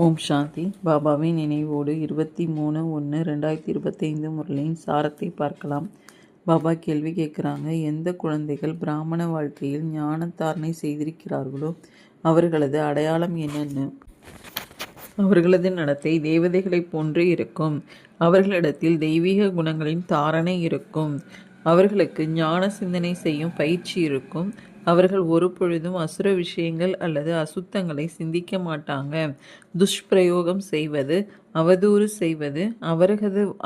ஓம் சாந்தி. பாபாவின் நினைவோடு 23/1/2025 முரளியின் சாரத்தை பார்க்கலாம். பாபா கேள்வி கேட்குறாங்க. எந்த குழந்தைகள் பிராமண வாழ்க்கையில் ஞான தாரணை செய்திருக்கிறார்களோ அவர்களது அடையாளம் என்னென்னு? அவர்களது நடத்தை தேவதைகளைப் போன்று இருக்கும். அவர்களிடத்தில் தெய்வீக குணங்களின் தாரணை இருக்கும். அவர்களுக்கு ஞான சிந்தனை செய்யும் பயிற்சி இருக்கும். அவர்கள் ஒரு பொழுதும் அசுர விஷயங்கள் அல்லது அசுத்தங்களை சிந்திக்க மாட்டாங்க. துஷ்பிரயோகம் செய்வது, அவதூறு செய்வது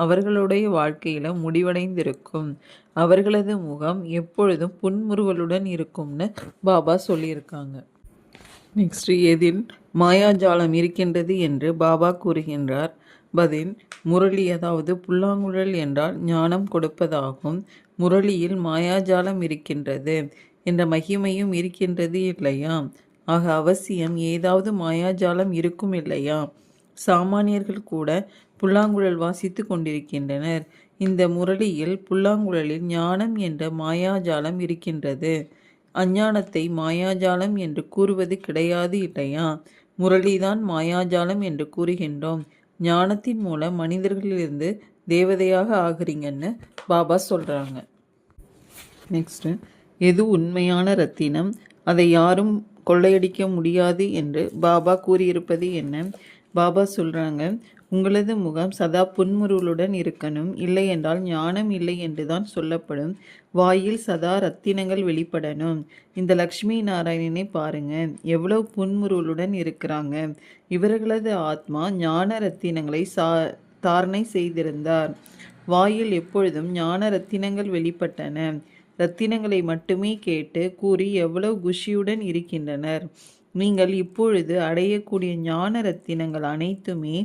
அவர்களுடைய வாழ்க்கையில முடிவடைந்திருக்கும். அவர்களது முகம் எப்பொழுதும் புன்முறுவலுடன் இருக்கும்னு பாபா சொல்லியிருக்காங்க. நெக்ஸ்ட், எதில் மாயாஜாலம் இருக்கின்றது என்று பாபா கூறுகின்றார். பதில்: முரளி, அதாவது புல்லாங்குழல் என்றால் ஞானம் கொடுப்பதாகும். முரளியில் மாயாஜாலம் இருக்கின்றது என்ற மகிமையும் இருக்கின்றது இல்லையா? ஆக அவசியம் ஏதாவது மாயாஜாலம் இருக்கும் இல்லையா? சாமானியர்கள் கூட புல்லாங்குழல் வாசித்து கொண்டிருக்கின்றனர். இந்த முரளியில் புல்லாங்குழலில் ஞானம் என்ற மாயாஜாலம் இருக்கின்றது. அஞ்ஞானத்தை மாயாஜாலம் என்று கூறுவது கிடையாது இல்லையா? முரளிதான் மாயாஜாலம் என்று கூறுகின்றோம். ஞானத்தின் மூலம் மனிதர்களிலிருந்து தேவதையாக ஆகுறீங்கன்னு பாபா சொல்கிறாங்க. நெக்ஸ்ட்டு, எது உண்மையான ரத்தினம், அதை யாரும் கொள்ளையடிக்க முடியாது என்று பாபா கூறியிருப்பது என்ன? பாபா சொல்கிறாங்க, உங்களது முகம் சதா புன்முறுவலுடன் இருக்கணும். இல்லை என்றால் ஞானம் இல்லை என்று தான் சொல்லப்படும். வாயில் சதா ரத்தினங்கள் வெளிப்படணும். இந்த லக்ஷ்மி நாராயணனை பாருங்க, எவ்வளவு புன்முறுவலுடன் இருக்கிறாங்க. இவர்களது ஆத்மா ஞான ரத்தினங்களை தாரணை செய்திருந்தார். வாயில் எப்பொழுதும் ஞான ரத்தினங்கள் வெளிப்பட்டன. ரத்தினங்களை மட்டுமே கேட்டு கூறி எவ்வளவு குஷியுடன் இருக்கின்றனர். நீங்கள் இப்பொழுது அடையக்கூடிய ஞான ரத்தினங்கள் அனைத்துமே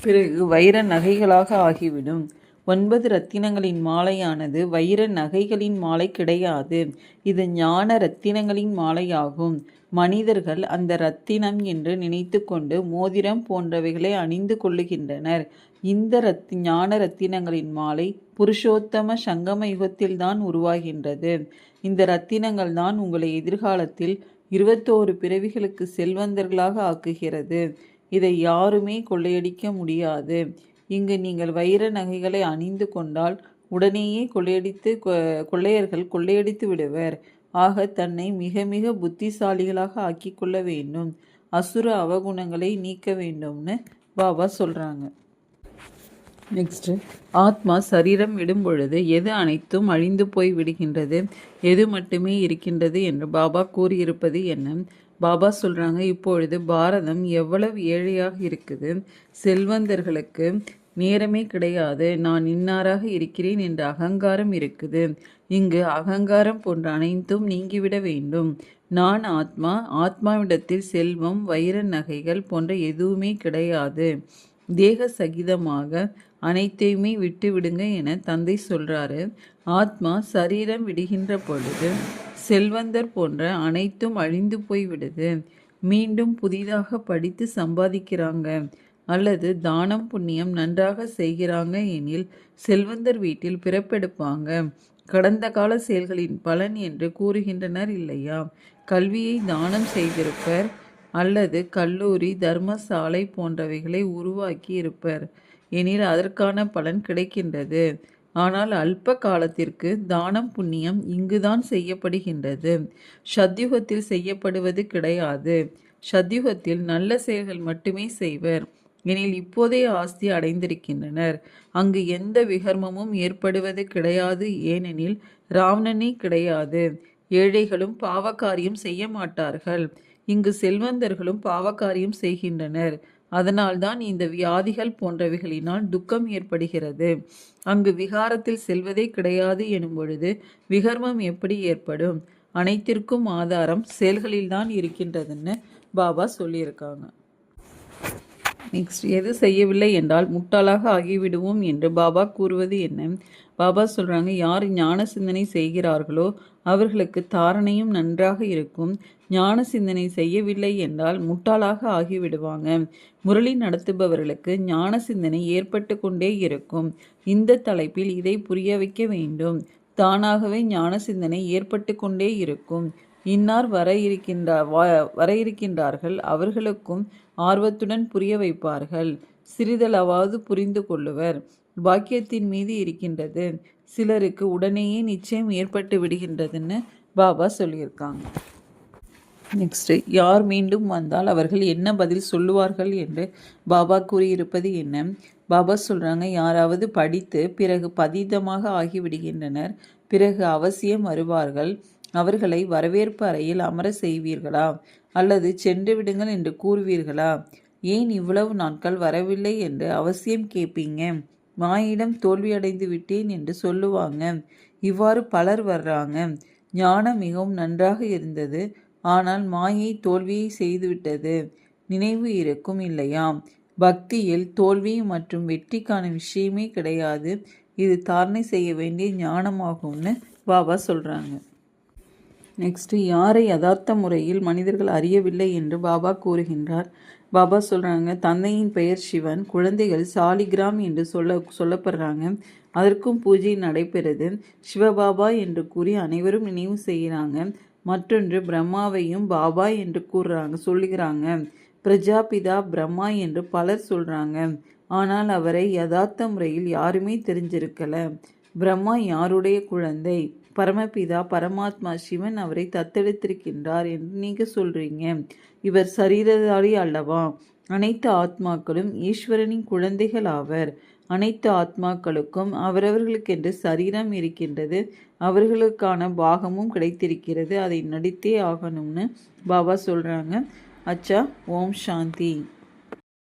பிறகு வைர நகைகளாக ஆகிவிடும். 9 ரத்தினங்களின் மாலையானது வைர நகைகளின் மாலை கிடையாது. இது ஞான ரத்தினங்களின் மாலையாகும். மனிதர்கள் அந்த ரத்தினம் என்று நினைத்து கொண்டு மோதிரம் போன்றவைகளை அணிந்து கொள்ளுகின்றனர். இந்த ஞான ரத்தினங்களின் மாலை புருஷோத்தம சங்கம யுகத்தில்தான் உருவாகின்றது. இந்த ரத்தினங்கள் தான் உங்களை எதிர்காலத்தில் 21 பிறவிகளுக்கு செல்வந்தர்களாக ஆக்குகிறது. இதை யாருமே கொள்ளையடிக்க முடியாது. இங்கு நீங்கள் வைர நகைகளை அணிந்து கொண்டால் உடனேயே கொள்ளையர்கள் கொள்ளையடித்து விடுவர். ஆக தன்னை மிக மிக புத்திசாலிகளாக ஆக்கிக்கொள்ள வேண்டும். அசுர அவகுணங்களை நீக்க வேண்டும்னு பாபா சொல்கிறாங்க. நெக்ஸ்ட்டு, ஆத்மா சரீரம் விடும் பொழுது எது அனைத்தும் அழிந்து போய் விடுகின்றது, எது மட்டுமே இருக்கின்றது என்று பாபா கூறியிருப்பது என்ன? பாபா சொல்கிறாங்க, இப்பொழுது பாரதம் எவ்வளவு ஏழையாக இருக்குது. செல்வந்தர்களுக்கு நேரமே கிடையாது. நான் இன்னாராக இருக்கிறேன் என்ற அகங்காரம் இருக்குது. இங்கு அகங்காரம் போன்ற அனைத்தும் நீங்கிவிட வேண்டும். நான் ஆத்மா. ஆத்மாவிடத்தில் செல்வம், வைர நகைகள் போன்ற எதுவுமே கிடையாது. தேக சகிதமாக அனைத்தையுமே விட்டு விடுங்க என தந்தை சொல்கிறாரு. ஆத்மா சரீரம் விடுகின்ற பொழுது செல்வந்தர் போன்ற அனைத்தும் அழிந்து போய் விடுது. மீண்டும் புதிதாக படித்து சம்பாதிக்கிறாங்க அல்லது தானம் புண்ணியம் நன்றாக செய்கிறாங்க எனில் செல்வந்தர் வீட்டில் பிறப்பெடுப்பாங்க. கடந்த கால செயல்களின் பலன் என்று கூறுகின்றனர் இல்லையா? கல்வியை தானம் செய்திருப்பர் அல்லது கல்லூரி, தர்மசாலை போன்றவைகளை உருவாக்கி இருப்பர் எனில் அதற்கான பலன் கிடைக்கின்றது. ஆனால் அல்ப காலத்திற்கு தானம் புண்ணியம் இங்குதான் செய்யப்படுகின்றது. சத்யுகத்தில் செய்யப்படுவது கிடையாது. சத்யுகத்தில் நல்ல செயல்கள் மட்டுமே செய்வர் எனில் இப்போதைய ஆஸ்தி அடைந்திருக்கின்றனர். அங்கு எந்த விகர்மமும் ஏற்படுவது கிடையாது. ஏனெனில் ராவணனே கிடையாது. ஏழைகளும் பாவக்காரியம் செய்ய மாட்டார்கள். இங்கு செல்வந்தர்களும் பாவக்காரியம் செய்கின்றனர். அதனால்தான் இந்த வியாதிகள் போன்றவைகளினால் துக்கம் ஏற்படுகிறது. அங்கு விகாரத்தில் செல்வதே கிடையாது எனும் பொழுது விகர்மம் எப்படி ஏற்படும்? அனைத்திற்கும் ஆதாரம் செயல்களில்தான் இருக்கின்றதுன்னு பாபா சொல்லியிருக்காங்க. நெக்ஸ்ட், எது செய்யவில்லை என்றால் முட்டாளாக ஆகிவிடுவோம் என்று பாபா கூறுவது என்ன? பாபா சொல்கிறாங்க, யார் ஞான சிந்தனை செய்கிறார்களோ அவர்களுக்கு தாரணையும் நன்றாக இருக்கும். ஞான சிந்தனை செய்யவில்லை என்றால் முட்டாளாக ஆகிவிடுவாங்க. முரளி நடத்துபவர்களுக்கு ஞான சிந்தனை ஏற்பட்டு கொண்டே இருக்கும். இந்த தலைப்பில் இதை புரிய வைக்க வேண்டும். தானாகவே ஞான சிந்தனை ஏற்பட்டு கொண்டே இருக்கும். இன்னார் வர இருக்கின்றார்கள், அவர்களுக்கும் ஆர்வத்துடன் புரிய வைப்பார்கள். சிறிதளவாவது புரிந்து கொள்ளுவர். பாக்கியத்தின் மீது இருக்கின்றது. சிலருக்கு உடனேயே நிச்சயம் ஏற்பட்டு விடுகின்றதுன்னு பாபா சொல்லியிருக்காங்க. நெக்ஸ்ட்டு, யார் மீண்டும் வந்தால் அவர்கள் என்ன பதில் சொல்லுவார்கள் என்று பாபா கூறியிருப்பது என்ன? பாபா சொல்கிறாங்க, யாராவது படித்து பிறகு பதீதமாக ஆகிவிடுகின்றனர், பிறகு அவசியம் வருவார்கள். அவர்களை வரவேற்பு அறையில் அமர செய்வீர்களா, அல்லது சென்று விடுங்கள் என்று கூறுவீர்களா? ஏன் இவ்வளவு நாட்கள் வரவில்லை என்று அவசியம் கேட்பீங்க. மாயிடம் தோல்வியடைந்து விட்டேன் என்று சொல்லுவாங்க. இவ்வாறு பலர் வர்றாங்க. ஞானம் மிகவும் நன்றாக இருந்தது, ஆனால் மாயை தோல்வியை செய்துவிட்டது. நினைவு இருக்கும் இல்லையா? பக்தியில் தோல்வி மற்றும் வெற்றிக்கான விஷயமே கிடையாது. இது தாரணை செய்ய வேண்டிய ஞானமாகும்னு பாபா சொல்கிறாங்க. நெக்ஸ்ட்டு, யாரை யதார்த்த முறையில் மனிதர்கள் அறியவில்லை என்று பாபா கூறுகின்றார். பாபா சொல்கிறாங்க, தந்தையின் பெயர் சிவன், குழந்தைகள் சாலிகிராம் என்று சொல்லப்படுறாங்க. அதற்கும் பூஜை நடைபெறுது. சிவபாபா என்று கூறி அனைவரும் நினைவு செய்கிறாங்க. மற்றொன்று, பிரம்மாவையும் பாபா என்று சொல்லுகிறாங்க. பிரஜாபிதா பிரம்மா என்று பலர் சொல்கிறாங்க. ஆனால் அவரை யதார்த்த முறையில் யாருமே தெரிஞ்சிருக்கல. பிரம்மா யாருடைய குழந்தை? பரமபிதா பரமாத்மா சிவன் அவரை தத்தெடுத்திருக்கின்றார் என்று நீங்கள் சொல்கிறீங்க. இவர் சரீரதாரி அல்லவா? அனைத்து ஆத்மாக்களும் ஈஸ்வரனின் குழந்தைகள் ஆவர். அனைத்து ஆத்மாக்களுக்கும் அவரவர்களுக்கென்று சரீரம் இருக்கின்றது. அவர்களுக்கான பாகமும் கிடைத்திருக்கிறது. அதை நடித்தே ஆகணும்னு பாபா சொல்கிறாங்க. அச்சா, ஓம் சாந்தி.